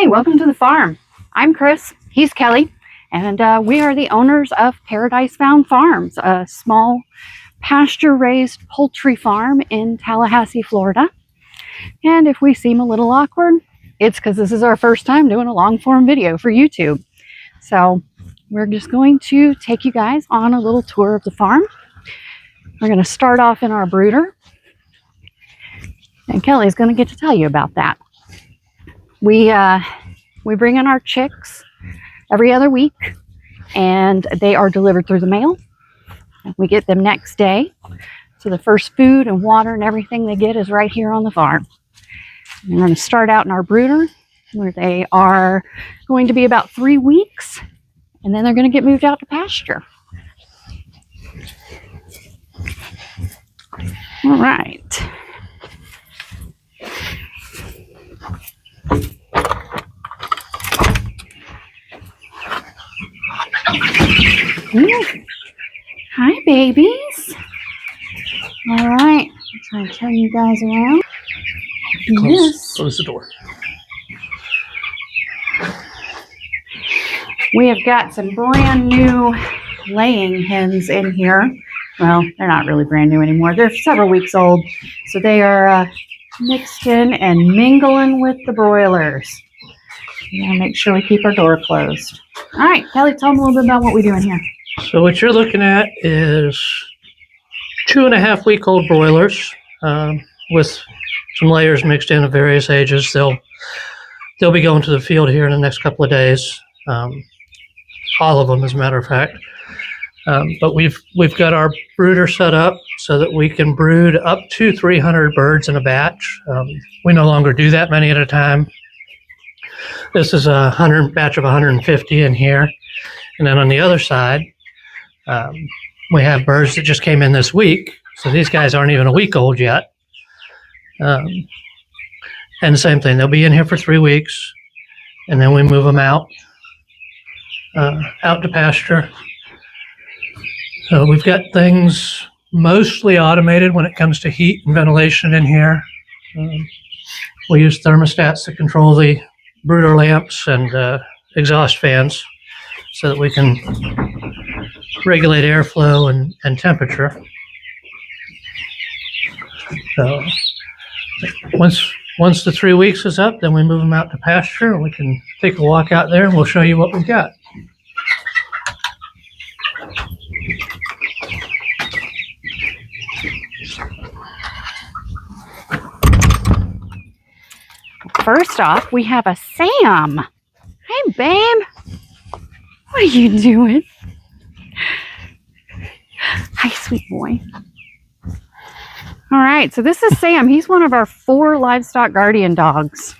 Hi, welcome to the farm. I'm Chris, he's Kelly, and we are the owners of Paradise Found Farms, a small pasture-raised poultry farm in Tallahassee, Florida. And if we seem a little awkward, it's because this is our first time doing a long-form video for YouTube. So we're just going to take you guys on a little tour of the farm. We're going to start off in our brooder, and Kelly's going to get to tell you about that. We bring in our chicks every other week, and they are delivered through the mail. We get them next day. So the first food and water and everything they get is right here on the farm. We're going to start out in our brooder, where they are going to be about 3 weeks, and then they're going to get moved out to pasture. All right. Ooh. Hi, babies. All right, I'm trying to turn you guys around. Close the door. We have got some brand new laying hens in here. Well, they're not really brand new anymore. They're several weeks old, so they are mixed in and mingling with the broilers. We gotta make sure we keep our door closed. All right, Kelly, tell them a little bit about what we do in here. So what you're looking at is 2.5-week-old broilers with some layers mixed in of various ages. They'll be going to the field here in the next couple of days. All of them, as a matter of fact. But we've got our brooder set up so that we can brood up to 300 birds in a batch. We no longer do that many at a time. This is a batch of 150 in here. And then on the other side, we have birds that just came in this week. So these guys aren't even a week old yet. And the same thing, they'll be in here for 3 weeks, and then we move them out to pasture. So we've got things mostly automated when it comes to heat and ventilation in here. We use thermostats to control the brooder lamps and exhaust fans so that we can regulate airflow and temperature. So once the 3 weeks is up, then we move them out to pasture, and we can take a walk out there and we'll show you what we've got. First off, we have a Sam. Hey, babe. What are you doing? Hi, sweet boy. All right, so this is Sam. He's one of our 4 livestock guardian dogs.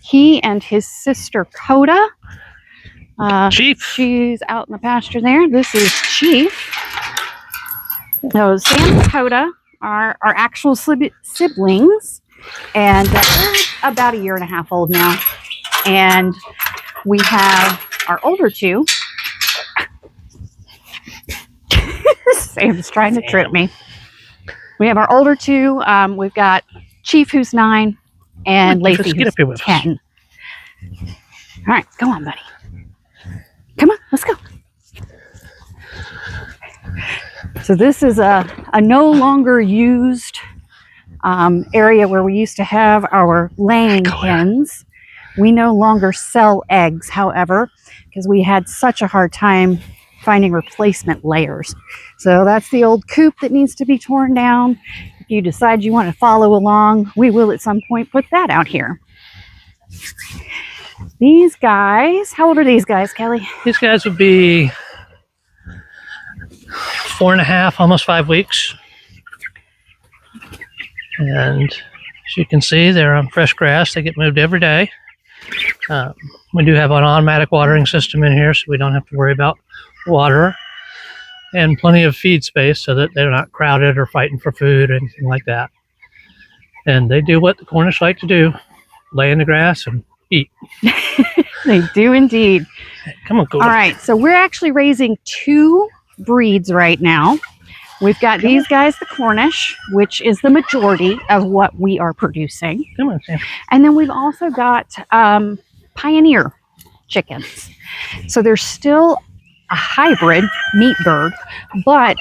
He and his sister, Coda. Chief. She's out in the pasture there. This is Chief. So Sam and Coda are our actual siblings. And they're about 1.5 years old now. And we have our older 2. Sam's trying to trip me. We have our older 2. We've got Chief, who's 9, and Lacey, who's 10. All right, go on, buddy. Come on, let's go. So this is a no longer used area where we used to have our laying hens. We no longer sell eggs, however, because we had such a hard time finding replacement layers. So that's the old coop that needs to be torn down. If you decide you want to follow along, we will at some point put that out here. These guys, how old are these guys, Kelly? These guys would be 4.5, almost 5 weeks. And as you can see, they're on fresh grass. They get moved every day. We do have an automatic watering system in here, so we don't have to worry about water, and plenty of feed space so that they're not crowded or fighting for food or anything like that. And they do what the Cornish like to do, lay in the grass and eat. They do indeed. Come on, go. All right, so we're actually raising 2 breeds right now. We've got these guys, the Cornish, which is the majority of what we are producing. Come on, Sam. And then we've also got Pioneer chickens. So they're still a hybrid meat bird, but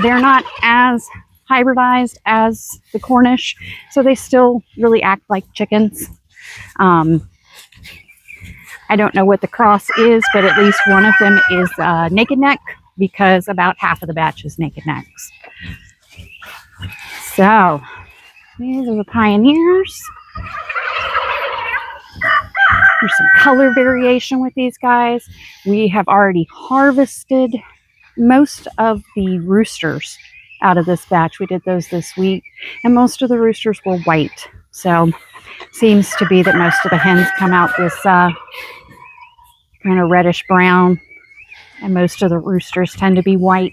they're not as hybridized as the Cornish. So they still really act like chickens. I don't know what the cross is, but at least one of them is naked neck, because about half of the batch is naked necks. So these are the Pioneers. There's some color variation with these guys. We have already harvested most of the roosters out of this batch. We did those this week, and most of the roosters were white. So seems to be that most of the hens come out this kind of reddish brown, and most of the roosters tend to be white.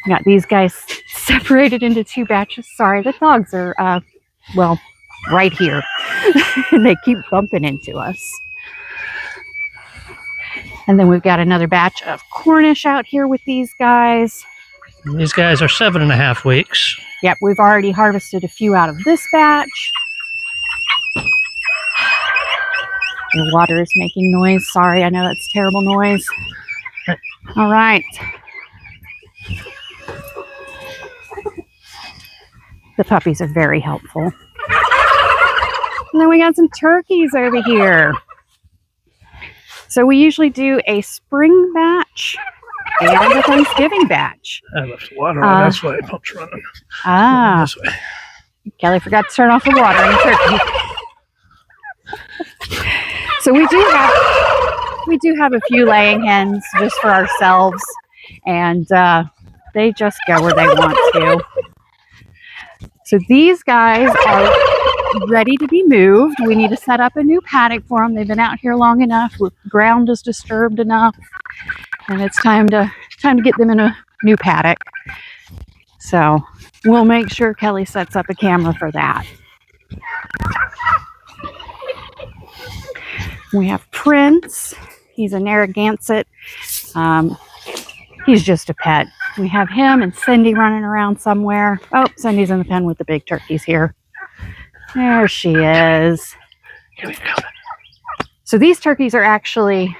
Got these guys separated into 2 batches. Sorry, the dogs are, well, right here. And they keep bumping into us. And then we've got another batch of Cornish out here with these guys. These guys are 7.5 weeks. Yep, we've already harvested a few out of this batch. The water is making noise. Sorry, I know that's terrible noise. All right. The puppies are very helpful. And then we got some turkeys over here. So we usually do a spring batch and a Thanksgiving batch. I left the water on. That's why it pump's running. This way. Kelly forgot to turn off the water on the turkey. So we do have a few laying hens just for ourselves, and they just go where they want to. So these guys are ready to be moved. We need to set up a new paddock for them. They've been out here long enough. The ground is disturbed enough, and it's time to get them in a new paddock. So we'll make sure Kelly sets up a camera for that. We have Prince. He's a Narragansett. He's just a pet. We have him and Cindy running around somewhere. Oh, Cindy's in the pen with the big turkeys here. There she is. Here we go. So these turkeys are actually,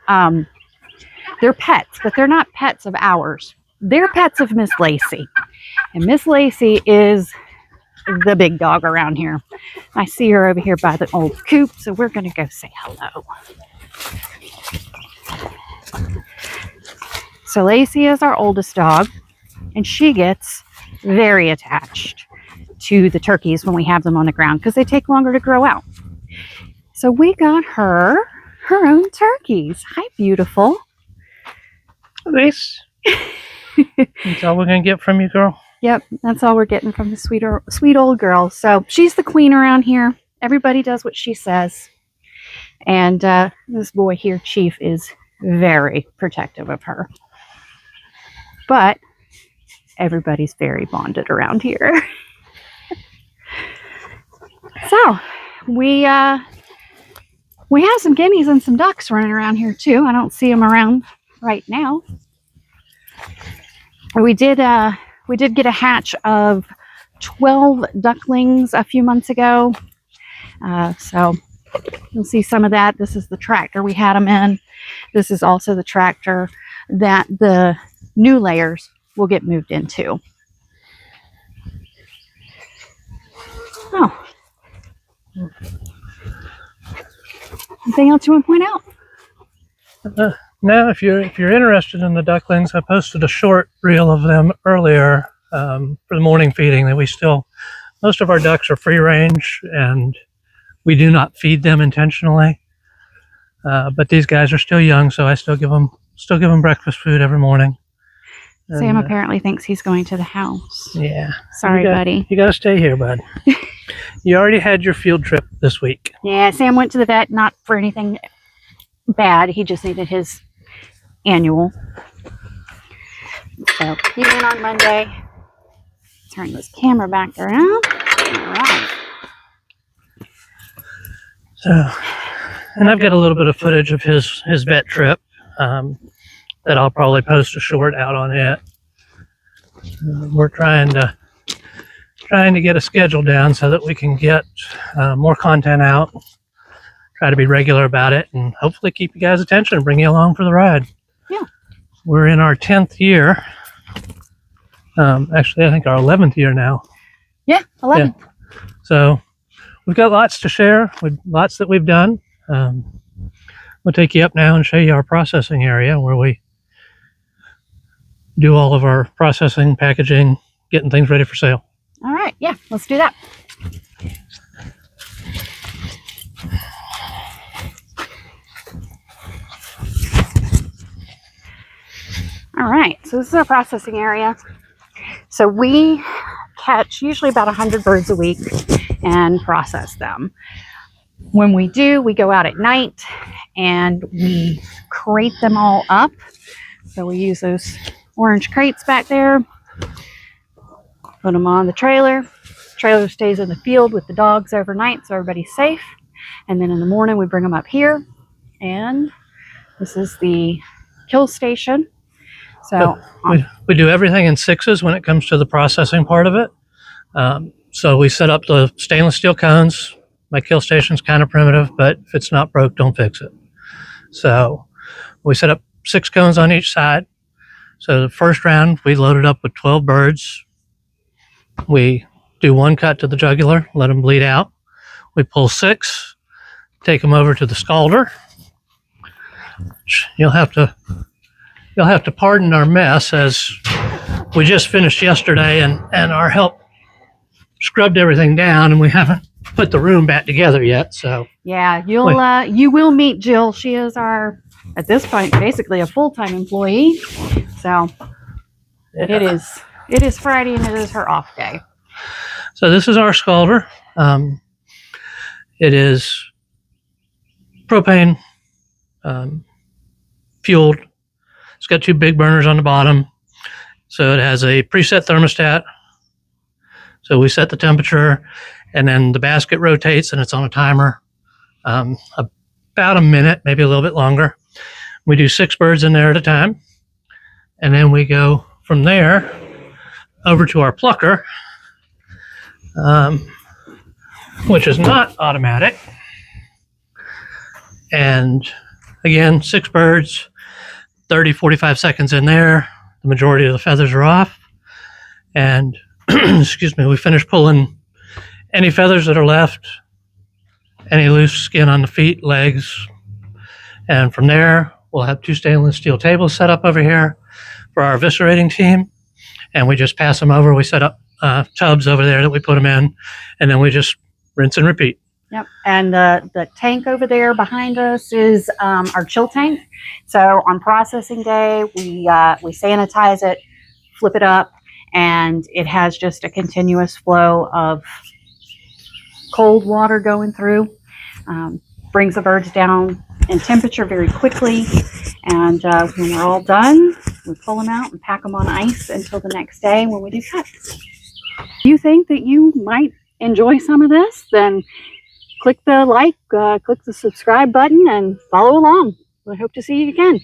they're pets, but they're not pets of ours. They're pets of Miss Lacey. And Miss Lacey is the big dog around here. I see her over here by the old coop, so we're going to go say hello. So Lacey is our oldest dog, and she gets very attached to the turkeys when we have them on the ground because they take longer to grow out. So we got her own turkeys. Hi, beautiful. Nice. That's all we're going to get from you, girl? Yep, that's all we're getting from the sweet old girl. So she's the queen around here. Everybody does what she says. And this boy here, Chief, is very protective of her. But everybody's very bonded around here. So we have some guineas and some ducks running around here too. I don't see them around right now. We did get a hatch of 12 ducklings a few months ago. So you'll see some of that. This is the tractor we had them in. This is also the tractor that the new layers will get moved into. Oh. Anything else you want to point out? Now, if you're interested in the ducklings, I posted a short reel of them earlier for the morning feeding. That most of our ducks are free range, and we do not feed them intentionally. But these guys are still young, so I still give them breakfast food every morning. And, Sam apparently thinks he's going to the house. Yeah. Sorry, buddy. You got to stay here, bud. You already had your field trip this week. Yeah, Sam went to the vet, not for anything bad. He just needed his annual. So he went on Monday. Turn this camera back around. All right. So, and I've got a little bit of footage of his vet trip that I'll probably post a short out on it. We're trying to get a schedule down so that we can get more content out. Try to be regular about it, and hopefully keep you guys' attention and bring you along for the ride. Yeah. We're in our 10th year. Actually, I think our 11th year now. Yeah, 11. Yeah. So we've got lots to share, with lots that we've done. We'll take you up now and show you our processing area where we do all of our processing, packaging, getting things ready for sale. All right, yeah, let's do that. All right, so this is our processing area. So we catch usually about 100 birds a week and process them. When we do, we go out at night and we crate them all up. So we use those orange crates back there, put them on the trailer. Trailer stays in the field with the dogs overnight so everybody's safe. And then in the morning we bring them up here, and this is the kill station. So we do everything in sixes when it comes to the processing part of it. So we set up the stainless steel cones. My kill station's kind of primitive, but if it's not broke, don't fix it. So we set up 6 cones on each side. So the first round, we loaded up with 12 birds. We do 1 cut to the jugular, let them bleed out. We pull 6, take them over to the scalder. You'll have to pardon our mess, as we just finished yesterday and our help scrubbed everything down, and we haven't put the room back together yet. So yeah, you will meet Jill. She is our, at this point, basically a full-time employee. So yeah. It is Friday and it is her off day. So this is our scalder. It is propane fueled. It's got 2 big burners on the bottom. So it has a preset thermostat. So we set the temperature, and then the basket rotates and it's on a timer. About a minute, maybe a little bit longer. We do 6 birds in there at a time. And then we go from there over to our plucker, which is not automatic. And again, 6 birds, 30, 45 seconds in there. The majority of the feathers are off. And, excuse me, we finish pulling any feathers that are left, any loose skin on the feet, legs. And from there, we'll have 2 stainless steel tables set up over here for our eviscerating team. And we just pass them over. We set up tubs over there that we put them in, and then we just rinse and repeat. Yep, and the tank over there behind us is our chill tank. So on processing day, we sanitize it, flip it up, and it has just a continuous flow of cold water going through. Brings the birds down in temperature very quickly, and when we're all done, we pull them out and pack them on ice until the next day when we do cut. If you think that you might enjoy some of this, then click the like, click the subscribe button, and follow along. I hope to see you again.